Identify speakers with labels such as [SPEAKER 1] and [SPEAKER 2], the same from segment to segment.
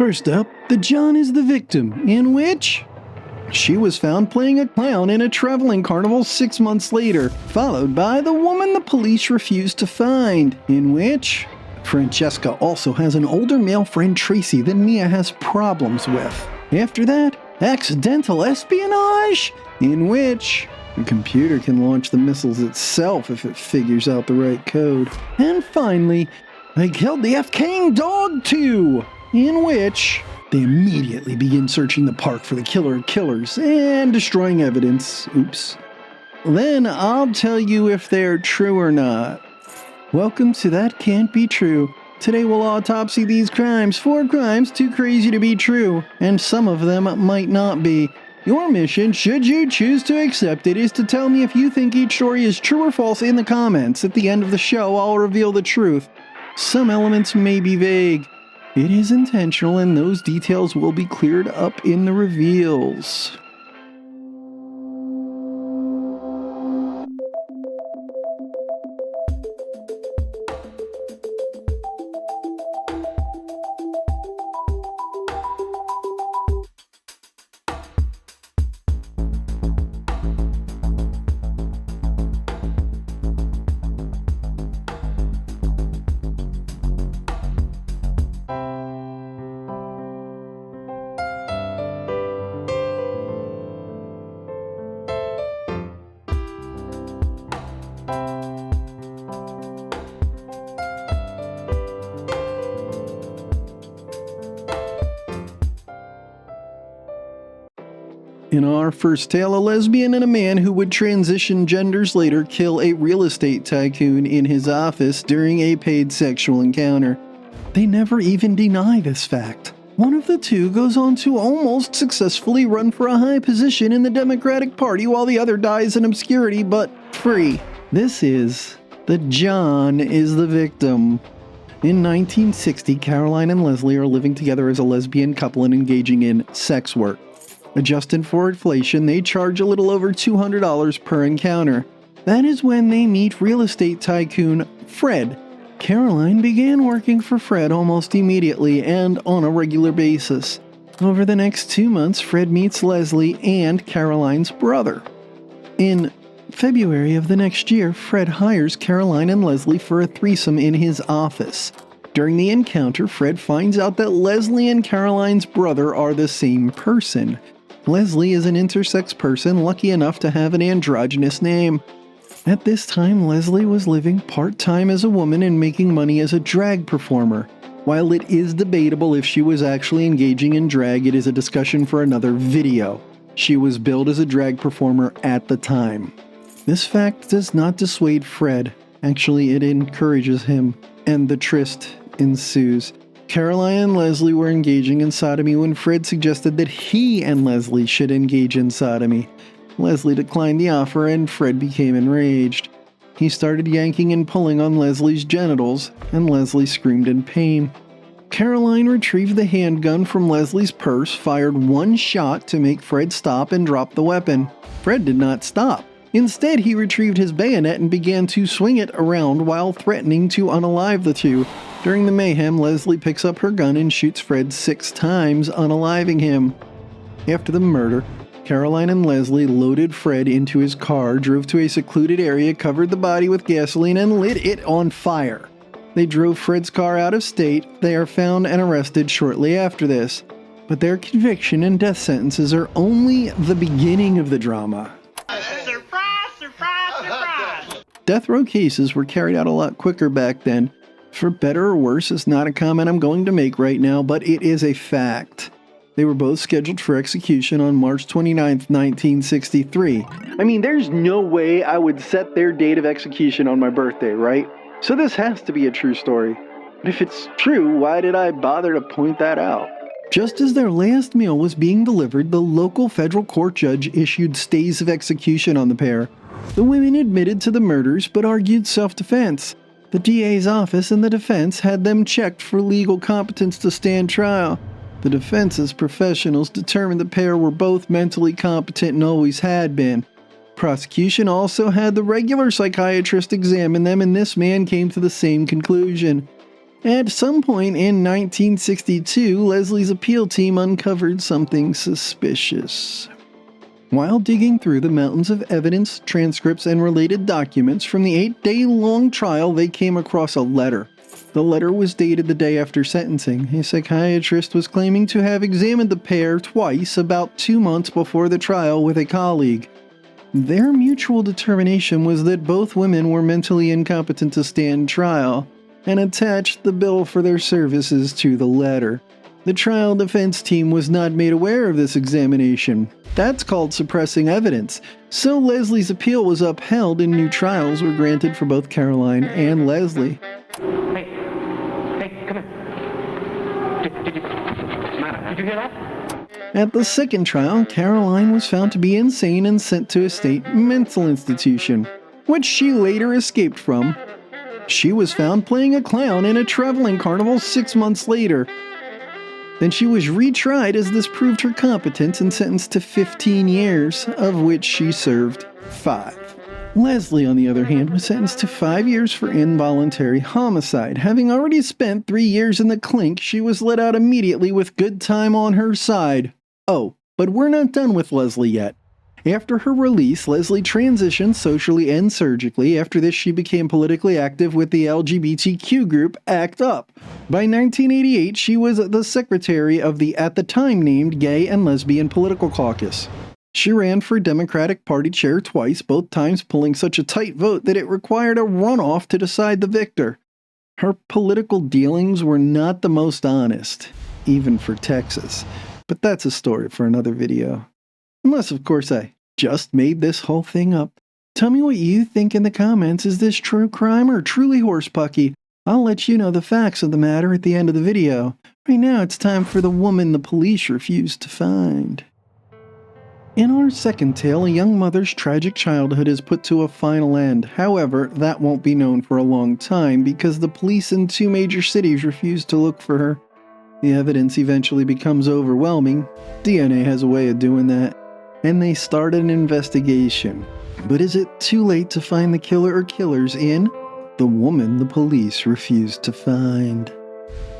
[SPEAKER 1] First up, the John is the victim, in which she was found playing a clown in a traveling carnival 6 months later, followed by the woman the police refused to find, in which Francesca also has an older male friend Tracy that Mia has problems with. After that, Accidental Espionage, in which the computer can launch the missiles itself if it figures out the right code. And finally, I Killed the F-King Dog 2, in which they immediately begin searching the park for the killer of killers and destroying evidence. Oops. Then I'll tell you if they're true or not. Welcome to That Can't Be True. Today we'll autopsy these crimes. 4 crimes too crazy to be true, and some of them might not be. Your mission, should you choose to accept it, is to tell me if you think each story is true or false in the comments. At the end of the show, I'll reveal the truth. Some elements may be vague. It is intentional, and those details will be cleared up in the reveals. In our first tale, a lesbian and a man who would transition genders later kill a real estate tycoon in his office during a paid sexual encounter. They never even deny this fact. One of the two goes on to almost successfully run for a high position in the Democratic Party while the other dies in obscurity, but free. This is the John is the victim. In 1960, Caroline and Leslie are living together as a lesbian couple and engaging in sex work. Adjusted for inflation, they charge a little over $200 per encounter. That is when they meet real estate tycoon Fred. Caroline began working for Fred almost immediately and on a regular basis. Over the next 2 months, Fred meets Leslie and Caroline's brother. In February of the next year, Fred hires Caroline and Leslie for a threesome in his office. During the encounter, Fred finds out that Leslie and Caroline's brother are the same person. Leslie is an intersex person lucky enough to have an androgynous name. At this time, Leslie was living part-time as a woman and making money as a drag performer. While it is debatable if she was actually engaging in drag, it is a discussion for another video. She was billed as a drag performer at the time. This fact does not dissuade Fred. Actually, it encourages him, and the tryst ensues. Caroline and Leslie were engaging in sodomy when Fred suggested that he and Leslie should engage in sodomy. Leslie declined the offer and Fred became enraged. He started yanking and pulling on Leslie's genitals, and Leslie screamed in pain. Caroline retrieved the handgun from Leslie's purse, fired 1 shot to make Fred stop, and dropped the weapon. Fred did not stop. Instead, he retrieved his bayonet and began to swing it around while threatening to unalive the two. During the mayhem, Leslie picks up her gun and shoots Fred 6 times, unaliving him. After the murder, Caroline and Leslie loaded Fred into his car, drove to a secluded area, covered the body with gasoline, and lit it on fire. They drove Fred's car out of state. They are found and arrested shortly after this. But their conviction and death sentences are only the beginning of the drama.
[SPEAKER 2] Surprise, surprise, surprise!
[SPEAKER 1] Death row cases were carried out a lot quicker back then. For better or worse is not a comment I'm going to make right now, but it is a fact. They were both scheduled for execution on March 29, 1963. I mean, there's no way I would set their date of execution on my birthday, right? So this has to be a true story. But if it's true, why did I bother to point that out? Just as their last meal was being delivered, the local federal court judge issued stays of execution on the pair. The women admitted to the murders but argued self-defense. The DA's office and the defense had them checked for legal competence to stand trial. The defense's professionals determined the pair were both mentally competent and always had been. Prosecution also had the regular psychiatrist examine them, and this man came to the same conclusion. At some point in 1962, Leslie's appeal team uncovered something suspicious. While digging through the mountains of evidence, transcripts, and related documents from the 8-day-long trial, they came across a letter. The letter was dated the day after sentencing. A psychiatrist was claiming to have examined the pair twice about 2 months before the trial with a colleague. Their mutual determination was that both women were mentally incompetent to stand trial, and attached the bill for their services to the letter. The trial defense team was not made aware of this examination. That's called suppressing evidence. So Leslie's appeal was upheld and new trials were granted for both Caroline and Leslie.
[SPEAKER 3] Hey, come in. What's the matter? Did you hear that?
[SPEAKER 1] At the second trial, Caroline was found to be insane and sent to a state mental institution, which she later escaped from. She was found playing a clown in a traveling carnival 6 months later. Then she was retried as this proved her competence and sentenced to 15 years, of which she served 5. Leslie, on the other hand, was sentenced to 5 years for involuntary homicide. Having already spent 3 years in the clink, she was let out immediately with good time on her side. Oh, but we're not done with Leslie yet. After her release, Leslie transitioned socially and surgically. After this, she became politically active with the LGBTQ group ACT UP. By 1988, she was the secretary of the at the time named Gay and Lesbian Political Caucus. She ran for Democratic Party chair twice, both times pulling such a tight vote that it required a runoff to decide the victor. Her political dealings were not the most honest, even for Texas. But that's a story for another video. Unless, of course, I just made this whole thing up. Tell me what you think in the comments. Is this true crime or truly horsepucky? I'll let you know the facts of the matter at the end of the video. Right now, it's time for the woman the police refused to find. In our second tale, a young mother's tragic childhood is put to a final end. However, that won't be known for a long time because the police in 2 major cities refuse to look for her. The evidence eventually becomes overwhelming. DNA has a way of doing that. And they start an investigation. But is it too late to find the killer or killers in The Woman the Police Refused to Find?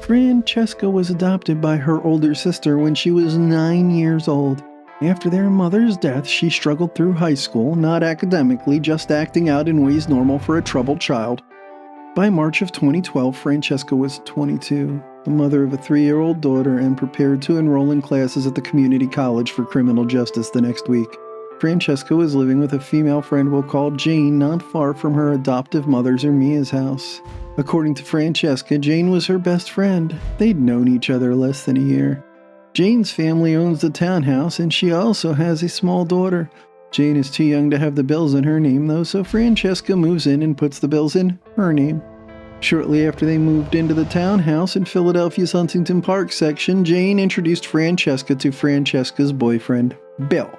[SPEAKER 1] Francesca was adopted by her older sister when she was 9 years old. After their mother's death, she struggled through high school, not academically, just acting out in ways normal for a troubled child. By March of 2012, Francesca was 22, the mother of a 3-year-old daughter, and prepared to enroll in classes at the community college for criminal justice the next week. Francesca was living with a female friend we'll call Jane not far from her adoptive mother's or Mia's house. According to Francesca, Jane was her best friend. They'd known each other less than a year. Jane's family owns the townhouse, and she also has a small daughter. Jane is too young to have the bills in her name, though, so Francesca moves in and puts the bills in her name. Shortly after they moved into the townhouse in Philadelphia's Huntington Park section, Jane introduced Francesca to Francesca's boyfriend, Bill.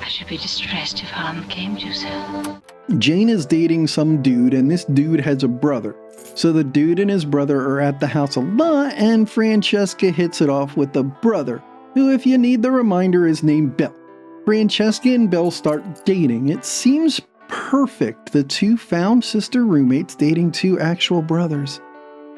[SPEAKER 4] I should be distressed if harm came to you, sir.
[SPEAKER 1] Jane is dating some dude, and this dude has a brother. So the dude and his brother are at the house a lot, and Francesca hits it off with the brother, who, if you need the reminder, is named Bill. Francesca and Bill start dating. It seems perfect, the 2 found sister roommates dating 2 actual brothers.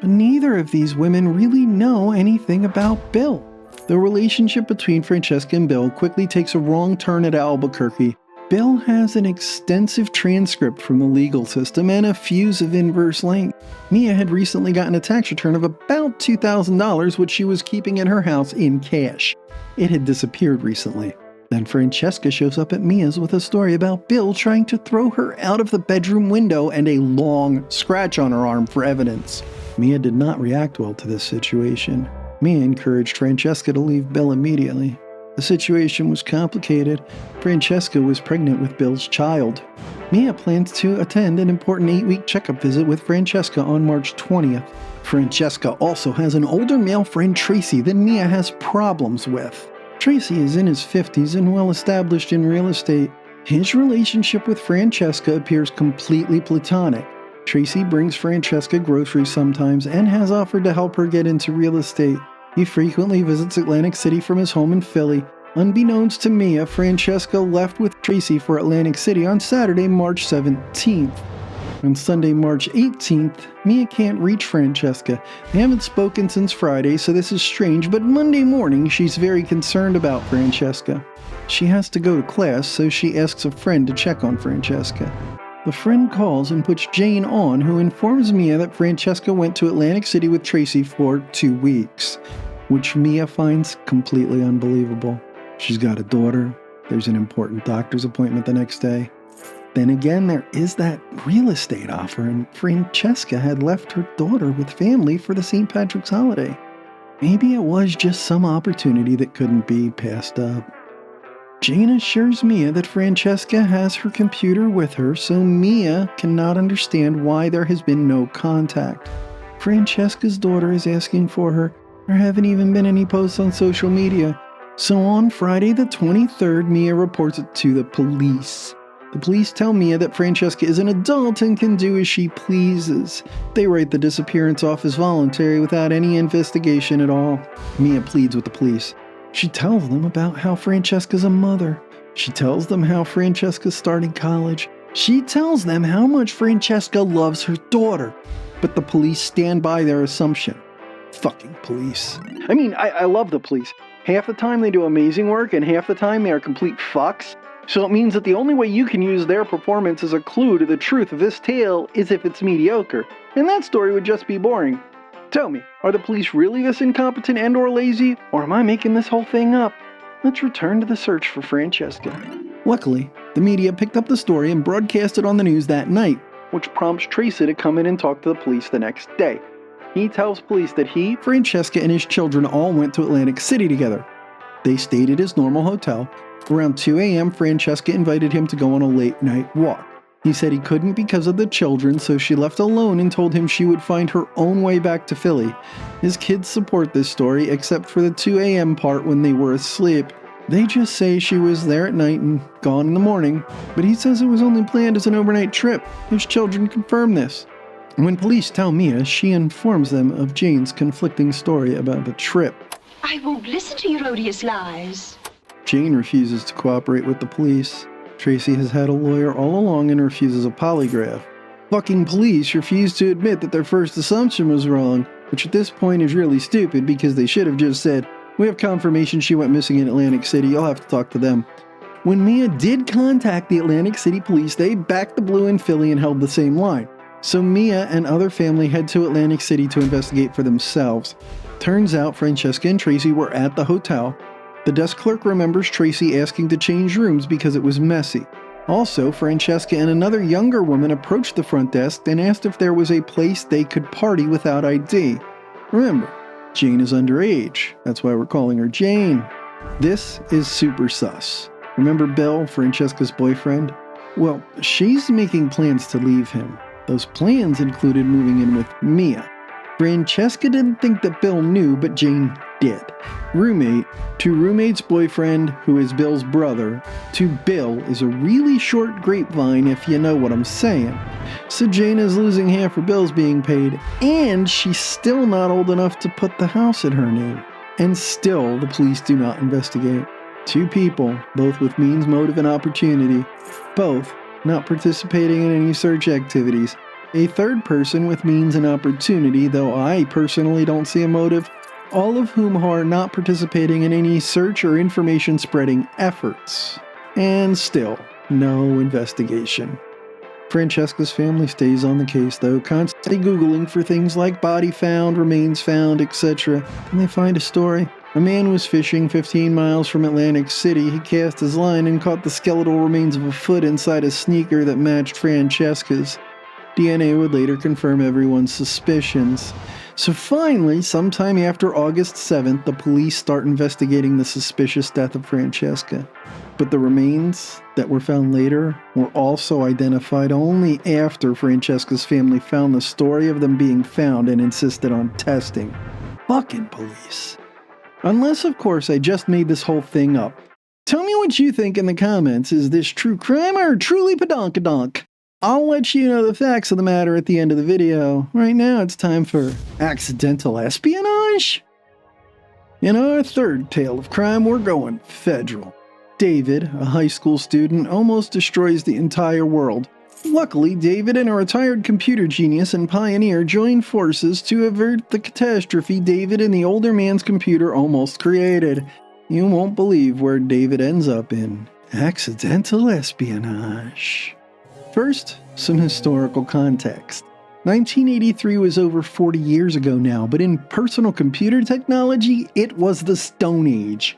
[SPEAKER 1] But neither of these women really know anything about Bill. The relationship between Francesca and Bill quickly takes a wrong turn at Albuquerque. Bill has an extensive transcript from the legal system and a fuse of inverse length. Mia had recently gotten a tax return of about $2,000, which she was keeping in her house in cash. It had disappeared recently. Then Francesca shows up at Mia's with a story about Bill trying to throw her out of the bedroom window and a long scratch on her arm for evidence. Mia did not react well to this situation. Mia encouraged Francesca to leave Bill immediately. The situation was complicated. Francesca was pregnant with Bill's child. Mia plans to attend an important 8-week checkup visit with Francesca on March 20th. Francesca also has an older male friend, Tracy, that Mia has problems with. Tracy is in his 50s and well established in real estate. His relationship with Francesca appears completely platonic. Tracy brings Francesca groceries sometimes and has offered to help her get into real estate. He frequently visits Atlantic City from his home in Philly. Unbeknownst to Mia, Francesca left with Tracy for Atlantic City on Saturday, March 17th. On Sunday, March 18th, Mia can't reach Francesca. They haven't spoken since Friday, so this is strange, but Monday morning she's very concerned about Francesca. She has to go to class, so she asks a friend to check on Francesca. The friend calls and puts Jane on, who informs Mia that Francesca went to Atlantic City with Tracy for 2 weeks, which Mia finds completely unbelievable. She's got a daughter. There's an important doctor's appointment the next day. Then again, there is that real estate offer, and Francesca had left her daughter with family for the St. Patrick's holiday. Maybe it was just some opportunity that couldn't be passed up. Jane assures Mia that Francesca has her computer with her, so Mia cannot understand why there has been no contact. Francesca's daughter is asking for her. There haven't even been any posts on social media. So on Friday the 23rd, Mia reports it to the police. The police tell Mia that Francesca is an adult and can do as she pleases. They write the disappearance off as voluntary without any investigation at all. Mia pleads with the police. She tells them about how Francesca's a mother. She tells them how Francesca's starting college. She tells them how much Francesca loves her daughter. But the police stand by their assumption. Fucking police. I mean, I love the police. Half the time they do amazing work, and half the time they are complete fucks. So it means that the only way you can use their performance as a clue to the truth of this tale is if it's mediocre. And that story would just be boring. Tell me, are the police really this incompetent and or lazy, or am I making this whole thing up? Let's return to the search for Francesca. Luckily, the media picked up the story and broadcast it on the news that night, which prompts Tracy to come in and talk to the police the next day. He tells police that he, Francesca, and his children all went to Atlantic City together. They stayed at his normal hotel. Around 2 a.m., Francesca invited him to go on a late-night walk. He said he couldn't because of the children, so she left alone and told him she would find her own way back to Philly. His kids support this story, except for the 2 a.m. part when they were asleep. They just say she was there at night and gone in the morning, but he says it was only planned as an overnight trip. His children confirm this. When police tell Mia, she informs them of Jane's conflicting story about the trip.
[SPEAKER 5] I won't listen to your odious lies.
[SPEAKER 1] Jane refuses to cooperate with the police. Tracy has had a lawyer all along and refuses a polygraph. Fucking police refuse to admit that their first assumption was wrong, which at this point is really stupid because they should have just said, "We have confirmation she went missing in Atlantic City, you'll have to talk to them." When Mia did contact the Atlantic City police, they backed the blue in Philly and held the same line. So Mia and other family head to Atlantic City to investigate for themselves. Turns out Francesca and Tracy were at the hotel. The desk clerk remembers Tracy asking to change rooms because it was messy. Also, Francesca and another younger woman approached the front desk and asked if there was a place they could party without ID. Remember, Jane is underage. That's why we're calling her Jane. This is super sus. Remember Bill, Francesca's boyfriend? Well, she's making plans to leave him. Those plans included moving in with Mia. Francesca didn't think that Bill knew, but Jane did. Roommate to roommate's boyfriend, who is Bill's brother, to Bill is a really short grapevine, if you know what I'm saying. So Jane is losing half her bills being paid, and she's still not old enough to put the house in her name. And still, the police do not investigate. Two people, both with means, motive, and opportunity, both not participating in any search activities. A third person with means and opportunity, though I personally don't see a motive, all of whom are not participating in any search or information spreading efforts. And still, no investigation. Francesca's family stays on the case though, constantly Googling for things like body found, remains found, etc. And they find a story. A man was fishing 15 miles from Atlantic City. He cast his line and caught the skeletal remains of a foot inside a sneaker that matched Francesca's. DNA would later confirm everyone's suspicions. So finally, sometime after August 7th, the police start investigating the suspicious death of Francesca. But the remains that were found later were also identified only after Francesca's family found the story of them being found and insisted on testing. Fucking police. Unless, of course, I just made this whole thing up. Tell me what you think in the comments. Is this true crime or truly padonkadonk? I'll let you know the facts of the matter at the end of the video. Right now, it's time for Accidental Espionage. In our third tale of crime, we're going federal. David, a high school student, almost destroys the entire world. Luckily, David and a retired computer genius and pioneer joined forces to avert the catastrophe David and the older man's computer almost created. You won't believe where David ends up in Accidental Espionage. First, some historical context. 1983 was over 40 years ago now, but in personal computer technology, it was the Stone Age.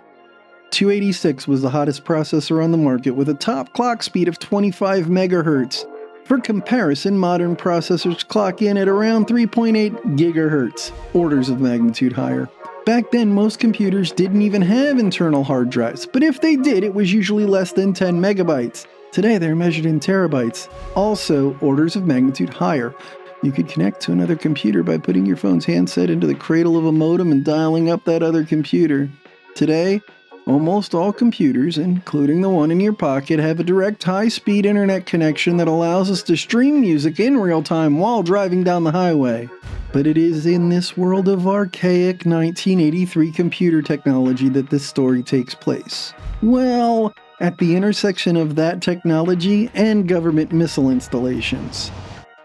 [SPEAKER 1] 286 was the hottest processor on the market with a top clock speed of 25 megahertz. For comparison, modern processors clock in at around 3.8 gigahertz, orders of magnitude higher. Back then, most computers didn't even have internal hard drives, but if they did, it was usually less than 10 megabytes. Today, they're measured in terabytes, also orders of magnitude higher. You could connect to another computer by putting your phone's handset into the cradle of a modem and dialing up that other computer. Today, almost all computers, including the one in your pocket, have a direct high-speed internet connection that allows us to stream music in real time while driving down the highway. But it is in this world of archaic 1983 computer technology that this story takes place. Well, at the intersection of that technology and government missile installations.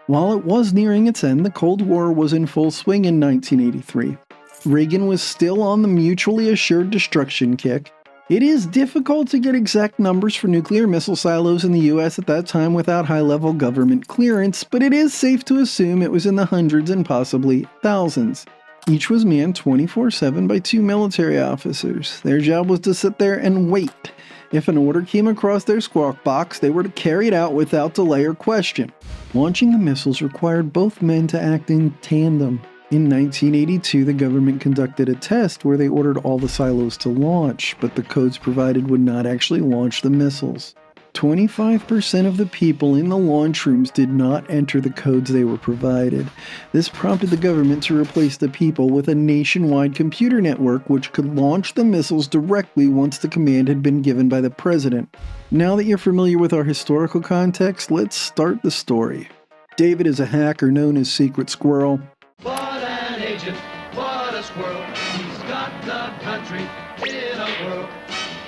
[SPEAKER 1] While it was nearing its end, the Cold War was in full swing in 1983. Reagan was still on the mutually assured destruction kick. It is difficult to get exact numbers for nuclear missile silos in the US at that time without high-level government clearance, but it is safe to assume it was in the hundreds and possibly thousands. Each was manned 24/7 by 2 military officers. Their job was to sit there and wait. If an order came across their squawk box, they were to carry it out without delay or question. Launching the missiles required both men to act in tandem. In 1982, the government conducted a test where they ordered all the silos to launch, but the codes provided would not actually launch the missiles. 25% of the people in the launch rooms did not enter the codes they were provided. This prompted the government to replace the people with a nationwide computer network which could launch the missiles directly once the command had been given by the president. Now that you're familiar with our historical context, let's start the story. David is a hacker known as Secret Squirrel.
[SPEAKER 6] What an agent, what a squirrel. He's got the country in a whirl.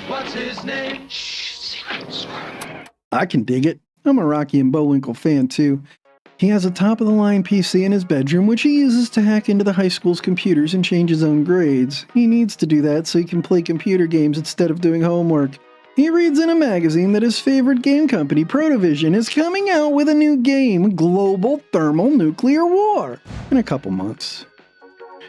[SPEAKER 6] What's his name? Shh, Secret Squirrel.
[SPEAKER 1] I can dig it. I'm a Rocky and Bullwinkle fan too. He has a top-of-the-line PC in his bedroom, which he uses to hack into the high school's computers and change his own grades. He needs to do that so he can play computer games instead of doing homework. He reads in a magazine that his favorite game company, Protovision, is coming out with a new game, Global Thermonuclear War, in a couple months.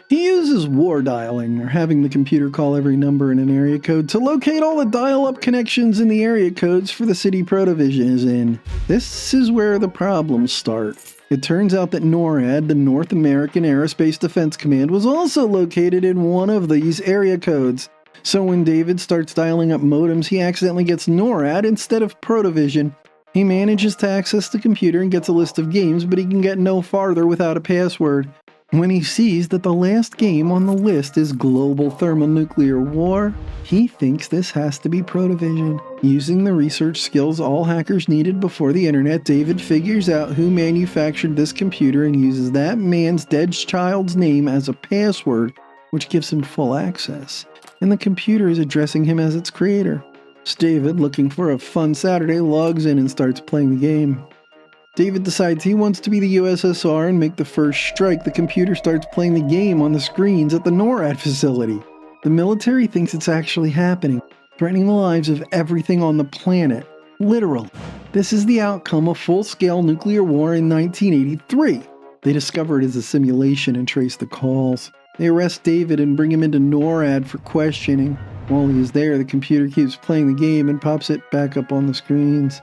[SPEAKER 1] He uses war dialing, or having the computer call every number in an area code, to locate all the dial-up connections in the area codes for the city Protovision is in. This is where the problems start. It turns out that NORAD, the North American Aerospace Defense Command, was also located in one of these area codes. So when David starts dialing up modems, he accidentally gets NORAD instead of Protovision. He manages to access the computer and gets a list of games, but he can get no farther without a password. When he sees that the last game on the list is Global Thermonuclear War, he thinks this has to be Protovision. Using the research skills all hackers needed before the internet, David figures out who manufactured this computer and uses that man's dead child's name as a password, which gives him full access. And the computer is addressing him as its creator. So David, looking for a fun Saturday, logs in and starts playing the game. David decides he wants to be the USSR and make the first strike. The computer starts playing the game on the screens at the NORAD facility. The military thinks it's actually happening, threatening the lives of everything on the planet. Literal. This is the outcome of full-scale nuclear war in 1983. They discover it as a simulation and trace the calls. They arrest David and bring him into NORAD for questioning. While he is there, the computer keeps playing the game and pops it back up on the screens.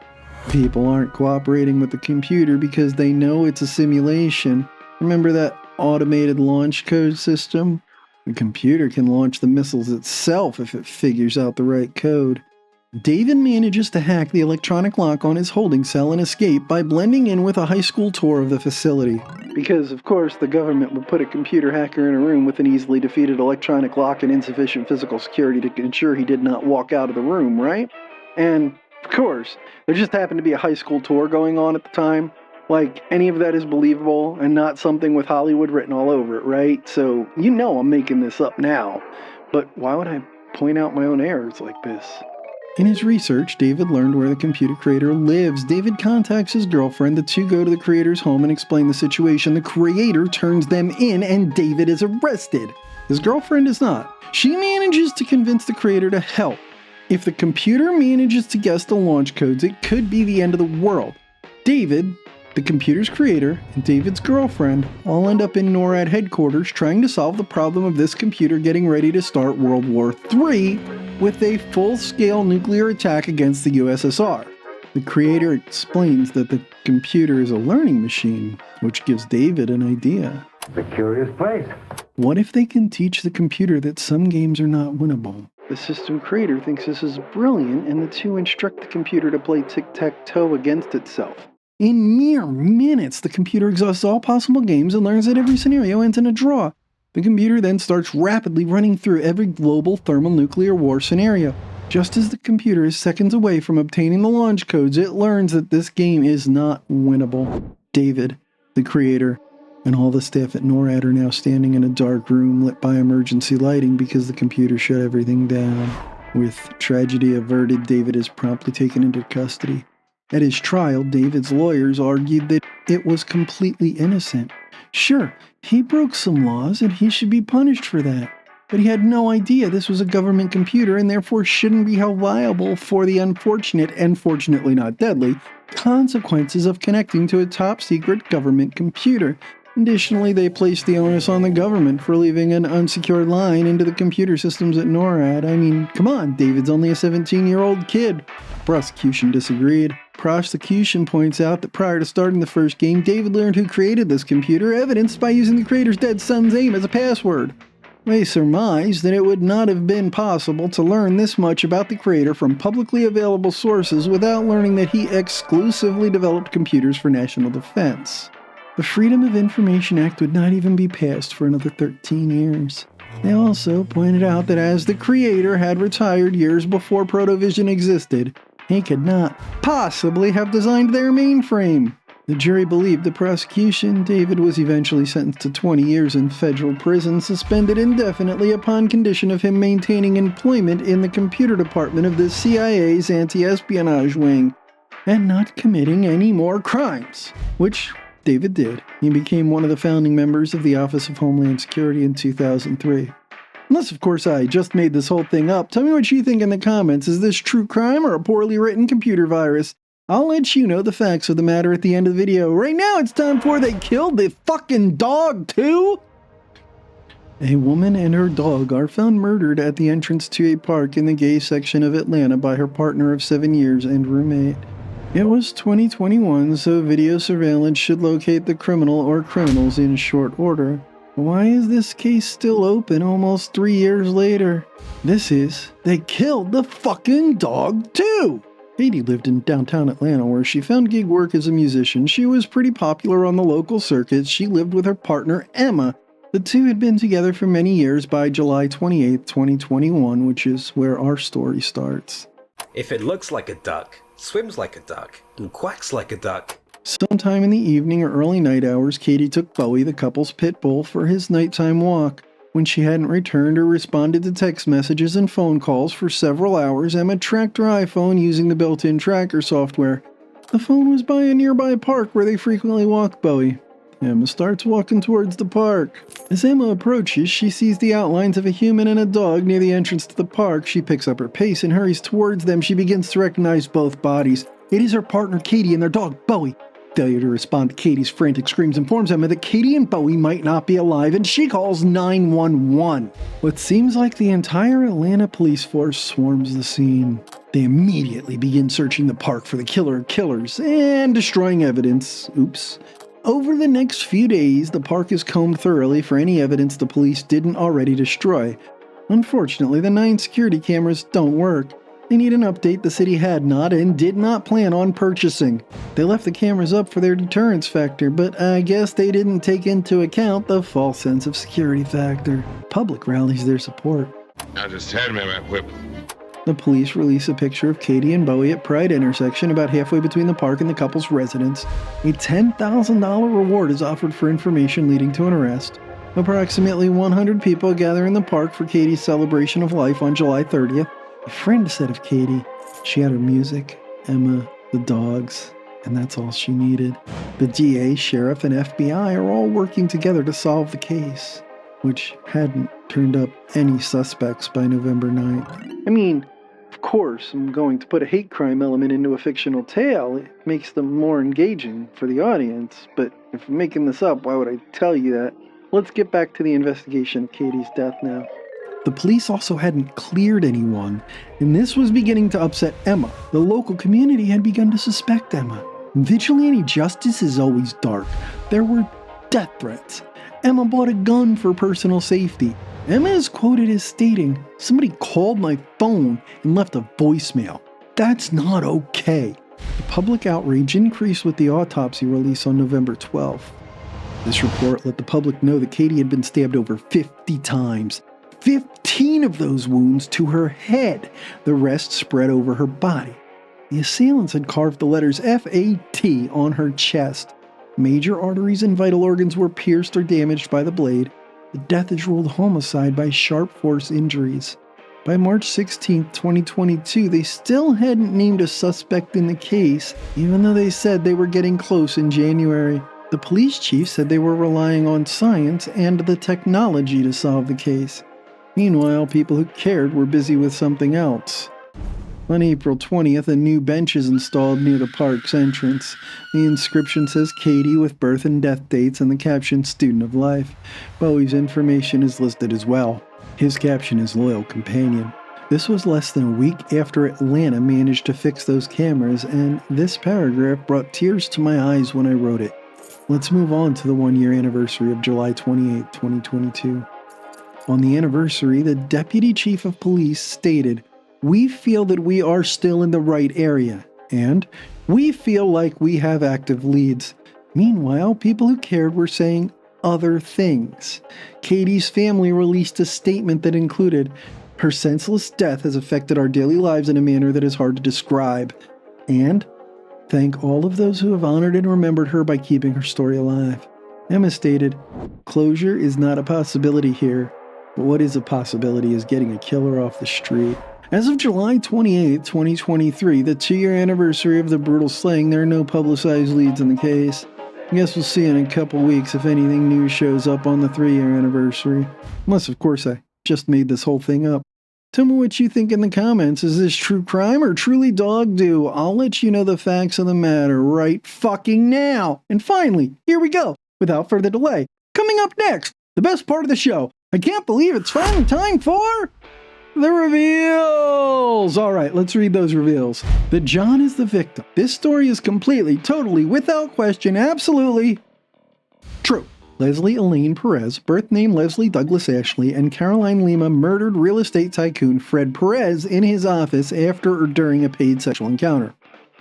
[SPEAKER 1] People aren't cooperating with the computer because they know it's a simulation. Remember that automated launch code system? The computer can launch the missiles itself if it figures out the right code. David manages to hack the electronic lock on his holding cell and escape by blending in with a high school tour of the facility. Because, of course, the government would put a computer hacker in a room with an easily defeated electronic lock and insufficient physical security to ensure he did not walk out of the room, right? And, of course, there just happened to be a high school tour going on at the time. Like, any of that is believable and not something with Hollywood written all over it, right? So, you know I'm making this up now. But why would I point out my own errors like this? In his research, David learned where the computer creator lives. David contacts his girlfriend. The two go to the creator's home and explain the situation. The creator turns them in, and David is arrested. His girlfriend is not. She manages to convince the creator to help. If the computer manages to guess the launch codes, it could be the end of the world. David, the computer's creator, and David's girlfriend all end up in NORAD headquarters trying to solve the problem of this computer getting ready to start World War III with a full-scale nuclear attack against the USSR. The creator explains that the computer is a learning machine, which gives David an idea.
[SPEAKER 3] It's a curious place.
[SPEAKER 1] What if they can teach the computer that some games are not winnable? The system creator thinks this is brilliant, and the two instruct the computer to play tic-tac-toe against itself. In mere minutes, the computer exhausts all possible games and learns that every scenario ends in a draw. The computer then starts rapidly running through every global thermonuclear war scenario. Just as the computer is seconds away from obtaining the launch codes, it learns that this game is not winnable. David, the creator, and all the staff at NORAD are now standing in a dark room lit by emergency lighting because the computer shut everything down. With tragedy averted, David is promptly taken into custody. At his trial, David's lawyers argued that it was completely innocent. Sure, he broke some laws and he should be punished for that. But he had no idea this was a government computer and therefore shouldn't be held liable for the unfortunate, and fortunately not deadly, consequences of connecting to a top-secret government computer. Additionally, they placed the onus on the government for leaving an unsecured line into the computer systems at NORAD. I mean, come on, David's only a 17-year-old kid. Prosecution disagreed. Prosecution points out that prior to starting the first game, David learned who created this computer, evidenced by using the creator's dead son's name as a password. They surmised that it would not have been possible to learn this much about the creator from publicly available sources without learning that he exclusively developed computers for national defense. The Freedom of Information Act would not even be passed for another 13 years. They also pointed out that as the creator had retired years before Protovision existed, he could not possibly have designed their mainframe. The jury believed the prosecution. David was eventually sentenced to 20 years in federal prison, suspended indefinitely upon condition of him maintaining employment in the computer department of the CIA's anti-espionage wing, and not committing any more crimes, which David did. He became one of the founding members of the Office of Homeland Security in 2003. Unless, of course, I just made this whole thing up. Tell me what you think in the comments. Is this true crime or a poorly written computer virus? I'll let you know the facts of the matter at the end of the video. Right now, it's time for They Killed the Fucking Dog Too! A woman and her dog are found murdered at the entrance to a park in the gay section of Atlanta by her partner of 7 years and roommate. It was 2021, so video surveillance should locate the criminal or criminals in short order. Why is this case still open almost 3 years later? This is They Killed the Fucking Dog Too! Katie lived in downtown Atlanta where she found gig work as a musician. She was pretty popular on the local circuit. She lived with her partner, Emma. The two had been together for many years by July 28, 2021, which is where our story starts.
[SPEAKER 7] If it looks like a duck, swims like a duck, and quacks like a duck.
[SPEAKER 1] Sometime in the evening or early night hours, Katie took Bowie, the couple's pit bull, for his nighttime walk. When she hadn't returned or responded to text messages and phone calls for several hours, Emma tracked her iPhone using the built-in tracker software. The phone was by a nearby park where they frequently walk Bowie. Emma starts walking towards the park. As Emma approaches, she sees the outlines of a human and a dog near the entrance to the park. She picks up her pace and hurries towards them. She begins to recognize both bodies. It is her partner Katie and their dog Bowie. Failure to respond to Katie's frantic screams informs Emma that Katie and Bowie might not be alive, and she calls 911. What seems like the entire Atlanta police force swarms the scene. They immediately begin searching the park for the killer or killers and destroying evidence. Oops. Over the next few days, the park is combed thoroughly for any evidence the police didn't already destroy. Unfortunately, the 9 security cameras don't work. They need an update the city had not and did not plan on purchasing. They left the cameras up for their deterrence factor, but I guess they didn't take into account the false sense of security factor. Public rallies their support.
[SPEAKER 8] I just had me that whip.
[SPEAKER 1] The police release a picture of Katie and Bowie at Pride intersection about halfway between the park and the couple's residence. A $10,000 reward is offered for information leading to an arrest. Approximately 100 people gather in the park for Katie's celebration of life on July 30th. A friend said of Katie, she had her music, Emma, the dogs, and that's all she needed. The DA, sheriff, and FBI are all working together to solve the case, which hadn't turned up any suspects by November 9th. I mean, of course, I'm going to put a hate crime element into a fictional tale. It makes them more engaging for the audience, but if I'm making this up, why would I tell you that? Let's get back to the investigation of Katie's death now. The police also hadn't cleared anyone, and this was beginning to upset Emma. The local community had begun to suspect Emma. Vigilante justice is always dark. There were death threats. Emma bought a gun for personal safety. Emma is quoted as stating, "Somebody called my phone and left a voicemail. That's not okay." The public outrage increased with the autopsy release on November 12th. This report let the public know that Katie had been stabbed over 50 times. 15 of those wounds to her head. The rest spread over her body. The assailants had carved the letters F-A-T on her chest. Major arteries and vital organs were pierced or damaged by the blade. The death is ruled homicide by sharp force injuries. By March 16, 2022, they still hadn't named a suspect in the case, even though they said they were getting close in January. The police chief said they were relying on science and the technology to solve the case. Meanwhile, people who cared were busy with something else. On April 20th, a new bench is installed near the park's entrance. The inscription says Katie with birth and death dates and the caption Student of Life. Bowie's information is listed as well. His caption is Loyal Companion. This was less than a week after Atlanta managed to fix those cameras, and this paragraph brought tears to my eyes when I wrote it. Let's move on to the 1-year anniversary of July 28, 2022. On the anniversary, the deputy chief of police stated, "We feel that we are still in the right area, and we feel like we have active leads." Meanwhile, people who cared were saying other things. Katie's family released a statement that included, "Her senseless death has affected our daily lives in a manner that is hard to describe," and "Thank all of those who have honored and remembered her by keeping her story alive." Emma stated, "Closure is not a possibility here. But what is a possibility is getting a killer off the street." As of July 28, 2023, the 2-year anniversary of the brutal slaying, there are no publicized leads in the case. I guess we'll see in a couple weeks if anything new shows up on the 3-year anniversary. Unless, of course, I just made this whole thing up. Tell me what you think in the comments. Is this true crime or truly dog do? I'll let you know the facts of the matter right fucking now. And finally, here we go. Without further delay, coming up next, the best part of the show. I can't believe it's finally time for the reveals! Alright, let's read those reveals. That John is the victim. This story is completely, totally, without question, absolutely true. Leslie Elaine Perez, birth name Leslie Douglas Ashley, and Caroline Lima murdered real estate tycoon Fred Perez in his office after or during a paid sexual encounter.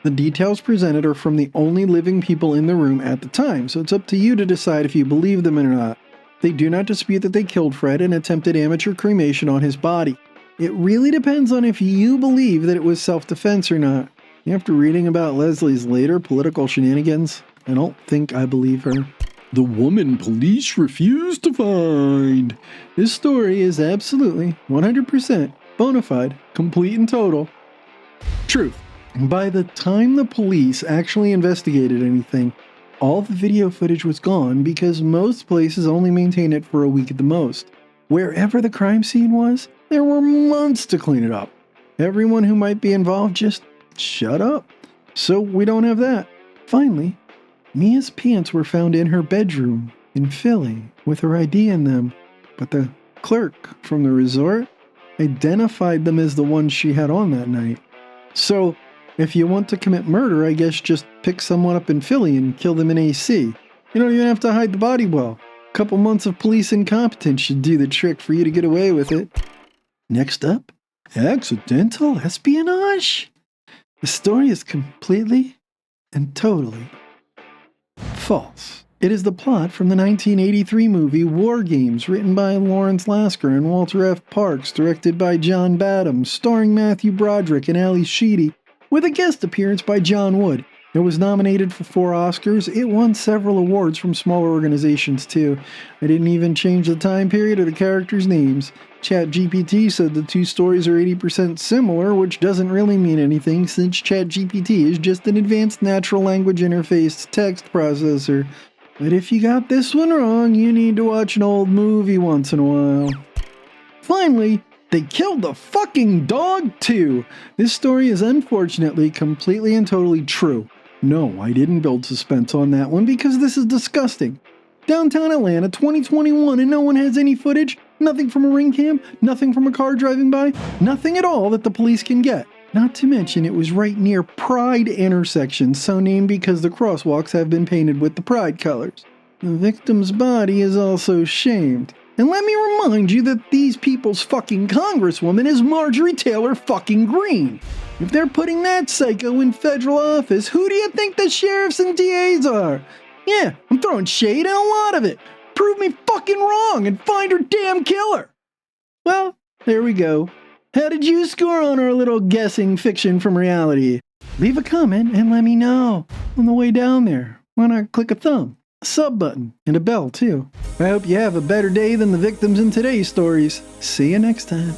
[SPEAKER 1] The details presented are from the only living people in the room at the time, so it's up to you to decide if you believe them or not. They do not dispute that they killed Fred and attempted amateur cremation on his body. It really depends on if you believe that it was self-defense or not. After reading about Leslie's later political shenanigans, I don't think I believe her. The woman police refuse to find. This story is absolutely 100% bona fide, complete and total truth. By the time the police actually investigated anything, all the video footage was gone because most places only maintain it for a week at the most. Wherever the crime scene was, there were months to clean it up. Everyone who might be involved just shut up. So we don't have that. Finally, Mia's pants were found in her bedroom in Philly with her ID in them, but the clerk from the resort identified them as the ones she had on that night. So, if you want to commit murder, I guess just pick someone up in Philly and kill them in AC. You don't even have to hide the body well. A couple months of police incompetence should do the trick for you to get away with it. Next up, Accidental Espionage. The story is completely and totally false. It is the plot from the 1983 movie War Games, written by Lawrence Lasker and Walter F. Parks, directed by John Badham, starring Matthew Broderick and Ali Sheedy, with a guest appearance by John Wood. It was nominated for 4 Oscars. It won several awards from smaller organizations, too. I didn't even change the time period or the characters' names. ChatGPT said the two stories are 80% similar, which doesn't really mean anything since ChatGPT is just an advanced natural language interface text processor. But if you got this one wrong, you need to watch an old movie once in a while. Finally, they killed the fucking dog too! This story is unfortunately completely and totally true. No, I didn't build suspense on that one because this is disgusting. Downtown Atlanta, 2021, and no one has any footage? Nothing from a ring cam? Nothing from a car driving by? Nothing at all that the police can get. Not to mention it was right near Pride intersection, so named because the crosswalks have been painted with the Pride colors. The victim's body is also shamed. And let me remind you that these people's fucking congresswoman is Marjorie Taylor fucking Greene. If they're putting that psycho in federal office, who do you think the sheriffs and DAs are? Yeah, I'm throwing shade and a lot of it. Prove me fucking wrong and find her damn killer. Well, there we go. How did you score on our little guessing fiction from reality? Leave a comment and let me know. On the way down there, why not click a thumb, a sub button, and a bell too. I hope you have a better day than the victims in today's stories. See you next time.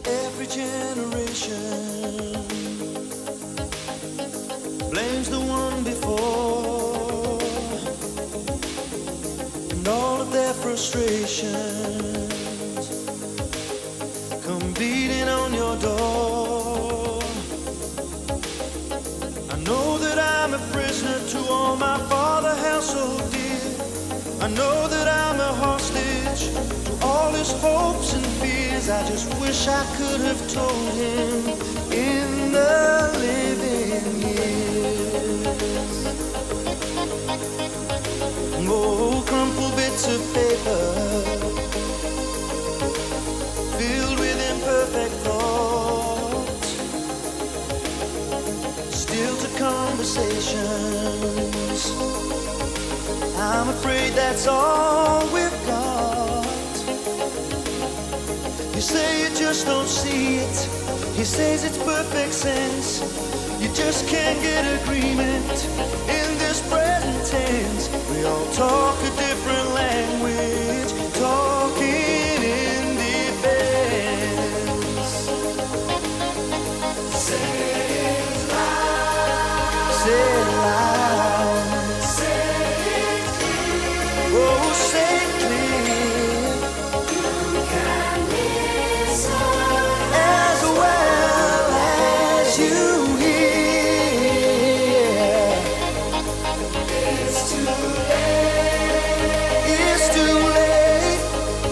[SPEAKER 6] Every generation blames the one before, and all of their frustrations come beating on your door. I know that I'm a prisoner to all my father held so dear. I know that I'm a hostage to all his hopes and fears. I just wish I could have told him in the living years. Oh, crumpled bits of paper filled with imperfect thoughts, still to conversations. I'm afraid that's all we've got. You say you just don't see it. He says it's perfect sense. You just can't get agreement in this present tense. We all talk a different language, talking in defense. Say it loud. Say it loud. Say it clear. Oh, say it clear. You can listen as well as you hear. It's too late. It's too late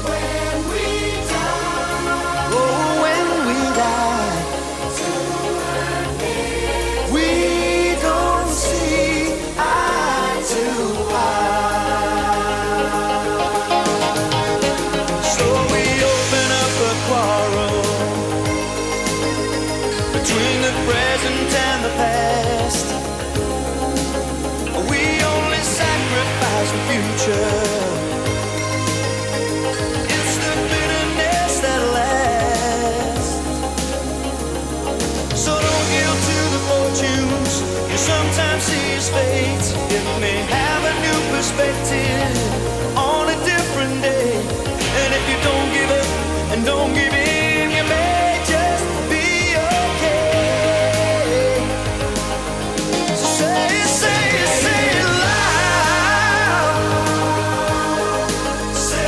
[SPEAKER 6] when we die. Oh, when we die. We don't see eye to eye. So we open up a quarrel between the present and the past. We only sacrifice the future. It's the bitterness that lasts. So don't yield to the fortunes you sometimes see as fate. It may have a new perspective on a different day. And if you don't give up and don't give in, you may just be okay. So say it, say it, say it loud. Say it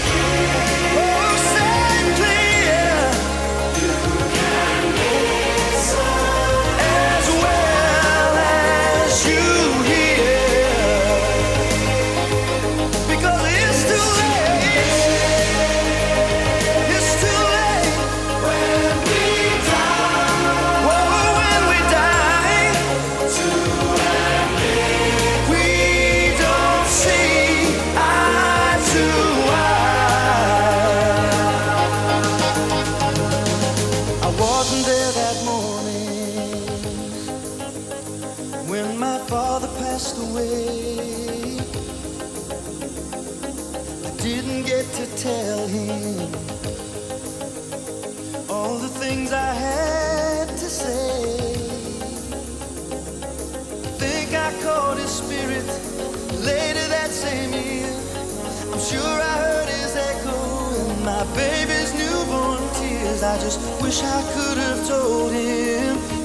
[SPEAKER 6] clear. Oh, say it clear. You can listen as well as you hear. Because it's too late. When my father passed away, I didn't get to tell him all the things I had to say. I think I caught his spirit later that same year. I'm sure I heard his echo in my baby's newborn tears. I just wish I could have told him